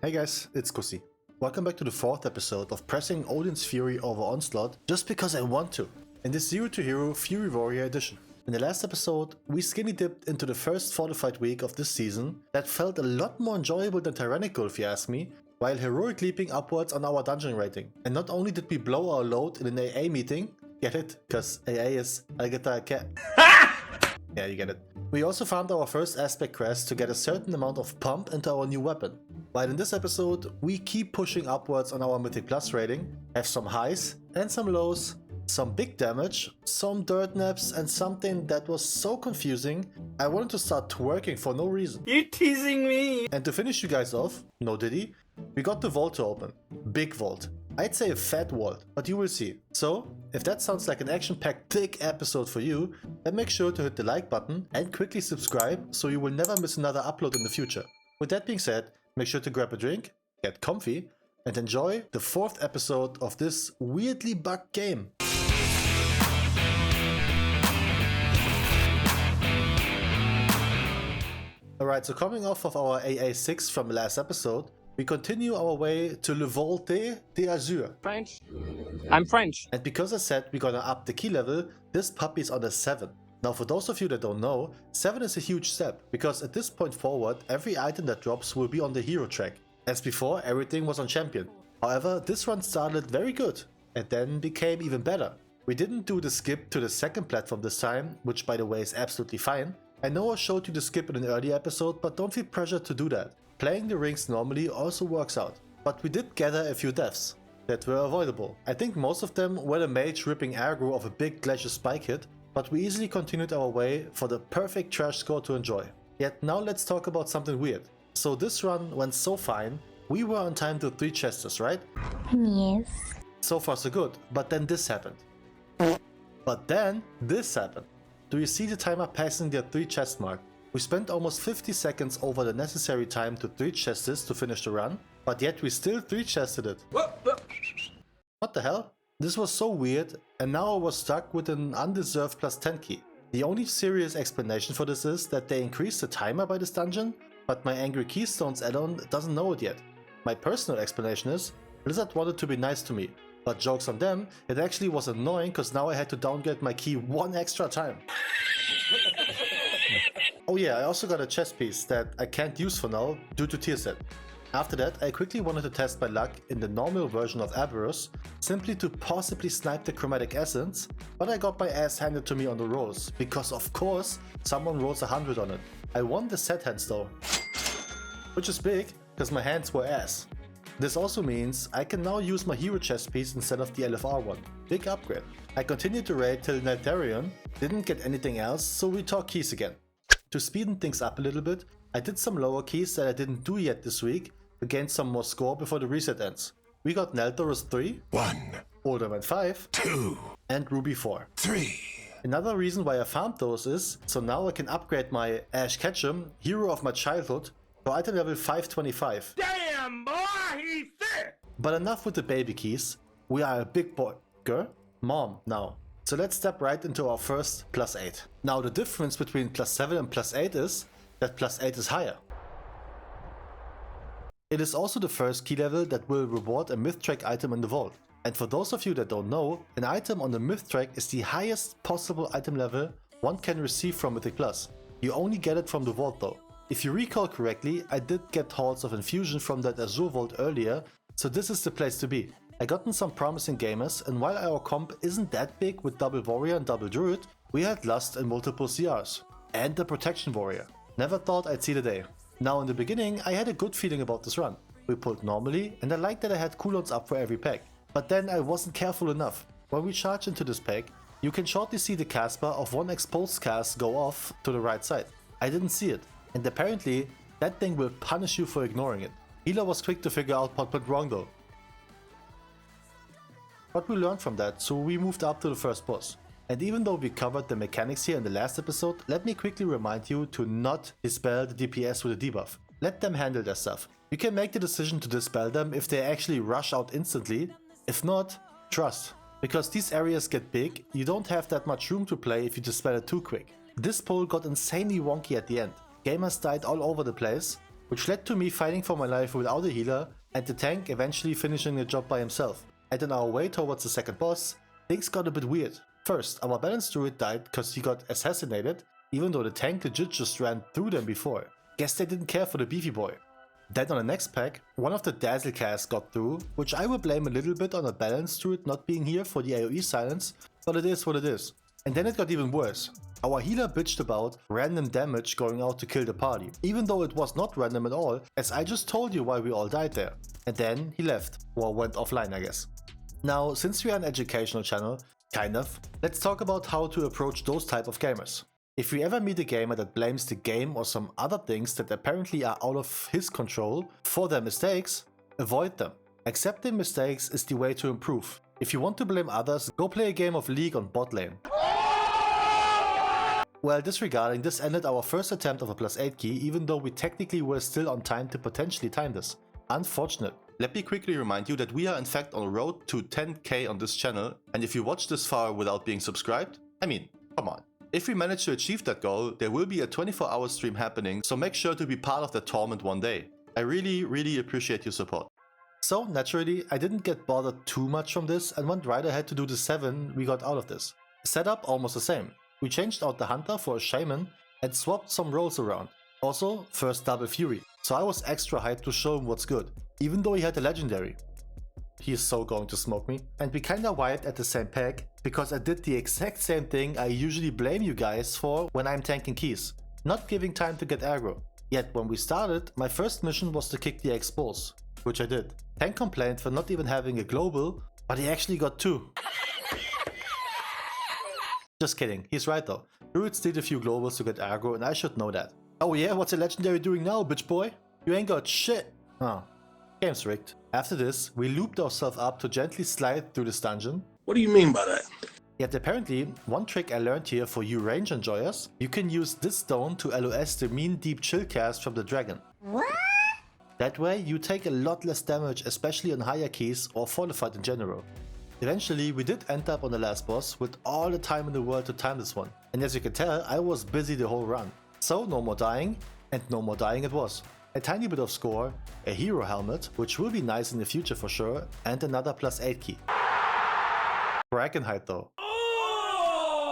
Hey guys, it's Kussi. Welcome back to the 4th episode of pressing Odyn's Fury over Onslaught just because I want to, in this Zero to Hero Fury Warrior edition. In the last episode, we skinny dipped into the first fortified week of this season that felt a lot more enjoyable than tyrannical if you ask me, while heroic leaping upwards on our dungeon rating. And not only did we blow our load in an AA meeting, get it? Cause AA is I get a cat. Yeah, you get it. We also found our first aspect crest to get a certain amount of pump into our new weapon. While in this episode, we keep pushing upwards on our Mythic Plus rating, have some highs and some lows, some big damage, some dirt naps, and something that was so confusing, I wanted to start twerking for no reason. You're teasing me! And to finish you guys off, no diddy, we got the vault to open. Big vault. I'd say a fat vault, but you will see. So, if that sounds like an action-packed thick episode for you, then make sure to hit the like button and quickly subscribe so you will never miss another upload in the future. With that being said, make sure to grab a drink, get comfy, and enjoy the 4th episode of this weirdly bugged game. Alright, so coming off of our AA6 from the last episode, we continue our way to Le Vault de Azure. French? I'm French. And because I said we're gonna up the key level, this puppy's on a 7. Now for those of you that don't know, 7 is a huge step, because at this point forward, every item that drops will be on the hero track. As before, everything was on champion. However, this run started very good, and then became even better. We didn't do the skip to the second platform this time, which by the way is absolutely fine. I know I showed you the skip in an earlier episode, but don't feel pressured to do that. Playing the rings normally also works out. But we did gather a few deaths that were avoidable. I think most of them were the mage ripping aggro of a big glacier spike hit, but we easily continued our way for the perfect trash score to enjoy. Yet now let's talk about something weird. So this run went so fine, we were on time to 3 chests, right? Yes. So far so good, but then this happened. But then this happened. Do you see the timer passing the 3 chest mark? We spent almost 50 seconds over the necessary time to 3 chests to finish the run, but yet we still 3 chested it. What the hell? This was so weird, and now I was stuck with an undeserved plus 10 key. The only serious explanation for this is that they increased the timer by this dungeon, but my Angry Keystones add-on doesn't know it yet. My personal explanation is, Blizzard wanted to be nice to me, but jokes on them, it actually was annoying cause now I had to downgrade my key 1 extra time. Oh yeah, I also got a chest piece that I can't use for now due to tier set. After that, I quickly wanted to test my luck in the normal version of Aberus, simply to possibly snipe the chromatic essence, but I got my ass handed to me on the rolls, because of course someone rolls 100 on it. I won the set hands though, which is big, because my hands were ass. This also means I can now use my hero chest piece instead of the LFR one. Big upgrade. I continued to raid till Nightarion, didn't get anything else, so we talk keys again. To speeden things up a little bit, I did some lower keys that I didn't do yet this week to gain some more score before the reset ends. We got Neltorus 3, 1, Alderman 5, 2, and Ruby 4. 3. Another reason why I farmed those is, so now I can upgrade my Ash Ketchum, hero of my childhood, to item level 525. Damn, boy, he's sick! But enough with the baby keys, we are a big boy, girl, mom now. So let's step right into our first plus 8. Now the difference between plus 7 and plus 8 is that plus 8 is higher. It is also the first key level that will reward a myth track item in the vault. And for those of you that don't know, an item on the myth track is the highest possible item level one can receive from Mythic Plus. You only get it from the vault though. If you recall correctly, I did get Halls of Infusion from that Azure Vault earlier, so this is the place to be. I gotten some promising gamers, and while our comp isn't that big with double warrior and double druid, we had lust and multiple CRs. And the protection warrior. Never thought I'd see the day. Now in the beginning I had a good feeling about this run. We pulled normally, and I liked that I had cooldowns up for every pack. But then I wasn't careful enough. When we charge into this pack, you can shortly see the Casper of one exposed cast go off to the right side. I didn't see it, and apparently that thing will punish you for ignoring it. Healer was quick to figure out what went wrong though. But we learned from that, so we moved up to the first boss. And even though we covered the mechanics here in the last episode, let me quickly remind you to not dispel the DPS with a debuff. Let them handle their stuff. You can make the decision to dispel them if they actually rush out instantly. If not, trust. Because these areas get big, you don't have that much room to play if you dispel it too quick. This poll got insanely wonky at the end. Gamers died all over the place, which led to me fighting for my life without a healer and the tank eventually finishing the job by himself. And on our way towards the second boss, things got a bit weird. First, our balanced druid died because he got assassinated, even though the tank legit just ran through them before. Guess they didn't care for the beefy boy. Then on the next pack, one of the dazzle casts got through, which I will blame a little bit on a balanced druid not being here for the AoE silence, but it is what it is. And then it got even worse. Our healer bitched about random damage going out to kill the party, even though it was not random at all, as I just told you why we all died there. And then he left, or went offline I guess. Now, since we are an educational channel, kind of, let's talk about how to approach those type of gamers. If you ever meet a gamer that blames the game or some other things that apparently are out of his control for their mistakes, avoid them. Accepting mistakes is the way to improve. If you want to blame others, go play a game of League on bot lane. Well, disregarding, this ended our first attempt of a +8 key, even though we technically were still on time to potentially time this. Unfortunate. Let me quickly remind you that we are in fact on the road to 10k on this channel, and if you watch this far without being subscribed, I mean, come on. If we manage to achieve that goal, there will be a 24-hour stream happening, so make sure to be part of that tournament one day. I really appreciate your support. So naturally, I didn't get bothered too much from this and went right ahead to do the 7 we got out of this. Setup almost the same. We changed out the hunter for a shaman and swapped some roles around. Also, first double fury, so I was extra hyped to show him what's good, even though he had a legendary. He is so going to smoke me. And we kinda wiped at the same pack, because I did the exact same thing I usually blame you guys for when I'm tanking keys. Not giving time to get aggro. Yet when we started, my first mission was to kick the expose, which I did. Tank complained for not even having a global, but he actually got 2. Just kidding, he's right though. Druids did a few globals to get aggro and I should know that. Oh yeah, what's a legendary doing now, bitch boy? You ain't got shit. Oh, game's rigged. After this, we looped ourselves up to gently slide through this dungeon. What do you mean by that? Yet apparently, one trick I learned here for you range enjoyers, you can use this stone to LOS the mean deep chill cast from the dragon. What? That way you take a lot less damage, especially on higher keys or for the fight in general. Eventually we did end up on the last boss with all the time in the world to time this one. And as you can tell, I was busy the whole run. So no more dying, and no more dying it was. A tiny bit of score, a hero helmet, which will be nice in the future for sure, and another +8 key. Dragonflight though. Oh!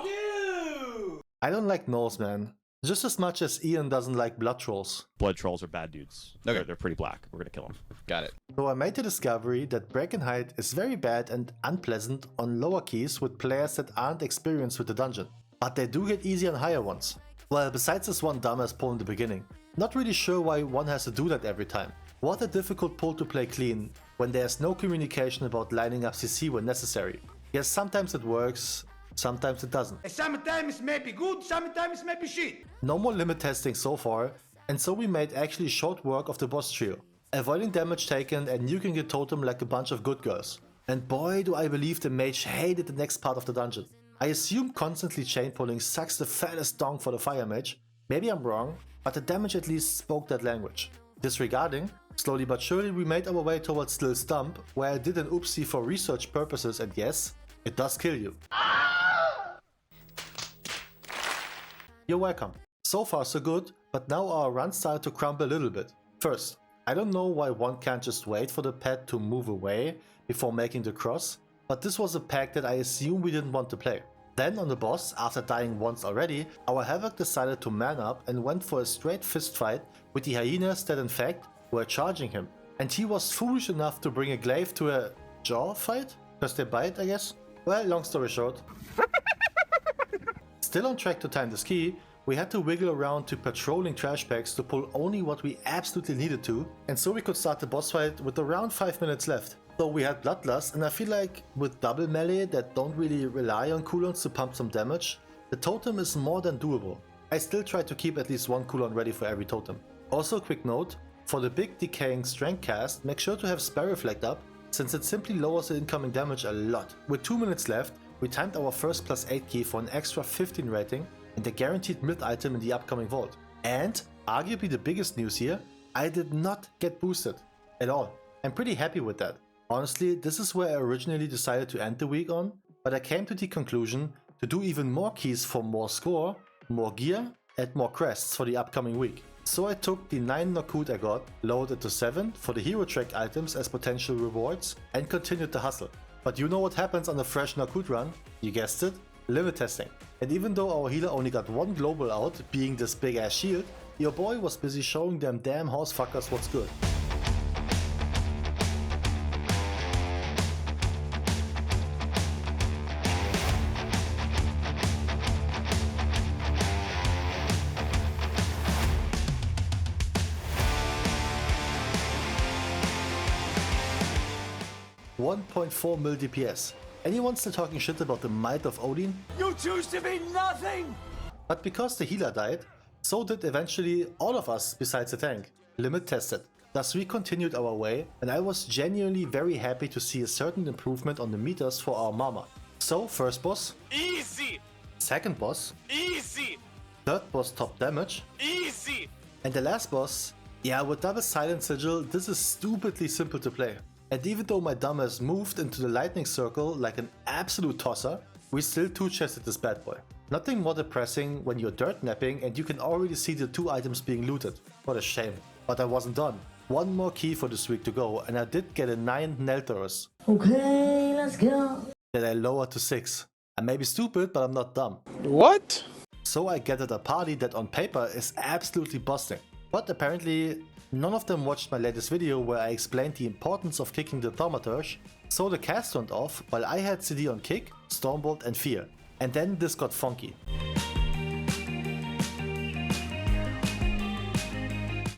Ew! I don't like gnolls, man. Just as much as Ian doesn't like blood trolls. Blood trolls are bad dudes. Okay. They're pretty black. We're gonna kill them. Got it. So I made the discovery that Dragonflight is very bad and unpleasant on lower keys with players that aren't experienced with the dungeon. But they do get easy on higher ones. Well, besides this one dumbass pull in the beginning. Not really sure why one has to do that every time. What a difficult pull to play clean when there's no communication about lining up CC when necessary. Yes, sometimes it works, sometimes it doesn't. Sometimes it may be good, sometimes it may be shit. No more limit testing so far, and so we made actually short work of the boss trio. Avoiding damage taken and nuking the totem like a bunch of good girls. And boy do I believe the mage hated the next part of the dungeon. I assume constantly chain pulling sucks the fattest dong for the fire mage. Maybe I'm wrong, but the damage at least spoke that language. Disregarding, slowly but surely we made our way towards Still Stump, where I did an oopsie for research purposes, and yes, it does kill you. You're welcome. So far so good, but now our run started to crumble a little bit. First, I don't know why one can't just wait for the pet to move away before making the cross, but this was a pack that I assume we didn't want to play. Then on the boss, after dying once already, our Havoc decided to man up and went for a straight fist fight with the hyenas that in fact were charging him. And he was foolish enough to bring a glaive to a jaw fight? Because they bite, I guess? Well, long story short. Still on track to time this key, we had to wiggle around to patrolling trash packs to pull only what we absolutely needed to, and so we could start the boss fight with around 5 minutes left. So we had Bloodlust, and I feel like with double melee that don't really rely on cooldowns to pump some damage, the totem is more than doable. I still try to keep at least one cooldown ready for every totem. Also quick note, for the big decaying strength cast, make sure to have Spell Reflect up, since it simply lowers the incoming damage a lot. With 2 minutes left, we timed our first +8 key for an extra 15 rating and a guaranteed myth item in the upcoming vault. And, arguably the biggest news here, I did not get boosted at all. I'm pretty happy with that. Honestly, this is where I originally decided to end the week on, but I came to the conclusion to do even more keys for more score, more gear, and more crests for the upcoming week. So I took the 9 Nokud I got, lowered it to 7 for the hero track items as potential rewards, and continued the hustle. But you know what happens on a fresh Nokud run? You guessed it, limit testing. And even though our healer only got 1 global out, being this big ass shield, your boy was busy showing them damn horse fuckers what's good. .4 mil DPS. Anyone still talking shit about the might of Odyn? You choose to be nothing! But because the healer died, so did eventually all of us besides the tank. Limit tested. Thus we continued our way, and I was genuinely very happy to see a certain improvement on the meters for our mama. So first boss, Easy! second boss, Easy! third boss top damage, Easy! and the last boss, yeah, with double silent sigil this is stupidly simple to play. And even though my dumbass moved into the lightning circle like an absolute tosser, we still two-chested this bad boy. Nothing more depressing when you're dirt napping and you can already see the 2 items being looted. What a shame. But I wasn't done. One more key for this week to go, and I did get a 9 Nelthorus. Okay, let's go. That I lowered to 6. I may be stupid, but I'm not dumb. What? So I gathered a party that on paper is absolutely busting. But apparently none of them watched my latest video where I explained the importance of kicking the thaumaturge, so the cast went off while I had CD on kick, stormbolt and fear. And then this got funky.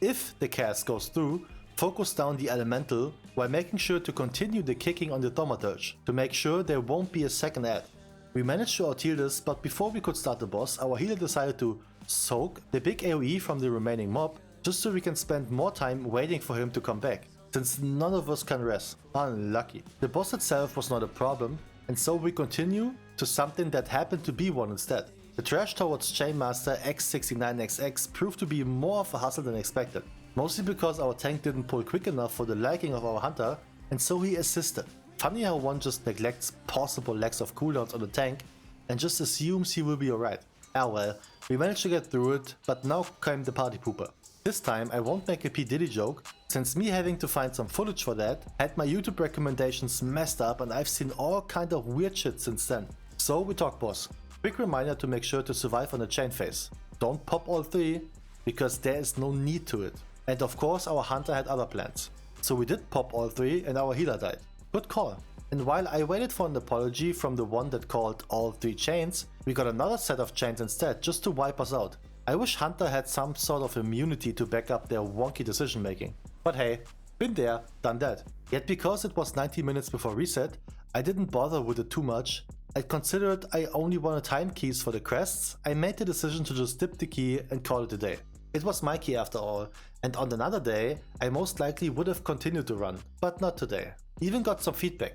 If the cast goes through, focus down the elemental while making sure to continue the kicking on the thaumaturge to make sure there won't be a second ad. We managed to outheal this, but before we could start the boss, our healer decided to soak the big AoE from the remaining mob just so we can spend more time waiting for him to come back, since none of us can rest. Unlucky. The boss itself was not a problem, and so we continue to something that happened to be one instead. The trash towards Chainmaster X69XX proved to be more of a hustle than expected, mostly because our tank didn't pull quick enough for the liking of our hunter, and so he assisted. Funny how one just neglects possible lacks of cooldowns on the tank and just assumes he will be alright. Ah well, we managed to get through it, but now came the party pooper. This time I won't make a P Diddy joke, since me having to find some footage for that had my YouTube recommendations messed up and I've seen all kind of weird shit since then. So we talk boss. Quick reminder to make sure to survive on the chain phase. Don't pop all 3, because there is no need to it. And of course our hunter had other plans. So we did pop all 3 and our healer died. Good call. And while I waited for an apology from the one that called all 3 chains, we got another set of chains instead just to wipe us out. I wish Hunter had some sort of immunity to back up their wonky decision making. But hey, been there, done that. Yet because it was 90 minutes before reset, I didn't bother with it too much. I considered I only wanted time keys for the crests. I made the decision to just dip the key and call it a day. It was my key after all, and on another day I most likely would have continued to run, but not today. Even got some feedback.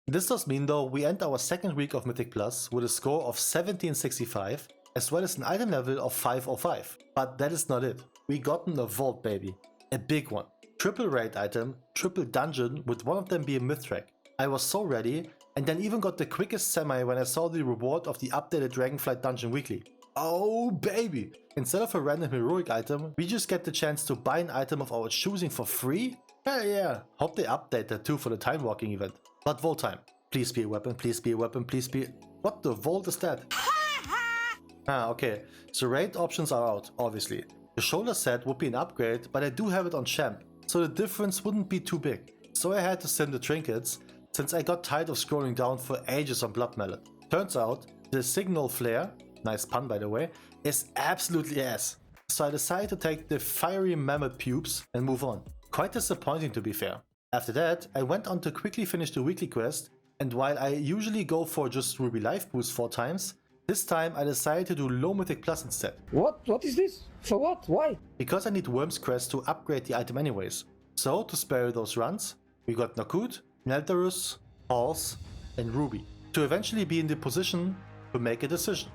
This does mean though we end our second week of Mythic Plus with a score of 1765 as well as an item level of 505. But that is not it. We gotten a vault baby. A big one. Triple raid item, triple dungeon with one of them being myth track. I was so ready and then even got the quickest semi when I saw the reward of the updated Dragonflight dungeon weekly. Oh baby! Instead of a random heroic item, we just get the chance to buy an item of our choosing for free? Hell yeah! Hope they update that too for the time walking event. But vault time. Please be a weapon, please be a weapon, please be... What the vault is that? Ah, okay. So raid options are out, obviously. The shoulder set would be an upgrade, but I do have it on champ, so the difference wouldn't be too big. So I had to sim the trinkets, since I got tired of scrolling down for ages on Blood Mallet. Turns out, the signal flare, nice pun by the way, is absolutely ass. So I decided to take the fiery mammoth pubes and move on. Quite disappointing to be fair. After that, I went on to quickly finish the weekly quest, and while I usually go for just Ruby Life Boost 4 times, this time I decided to do low Mythic Plus instead. What? What is this? For what? Why? Because I need Worm's Crest to upgrade the item anyways. So to spare those runs, we got Nokud, Nelthorus, Halls and Ruby, to eventually be in the position to make a decision.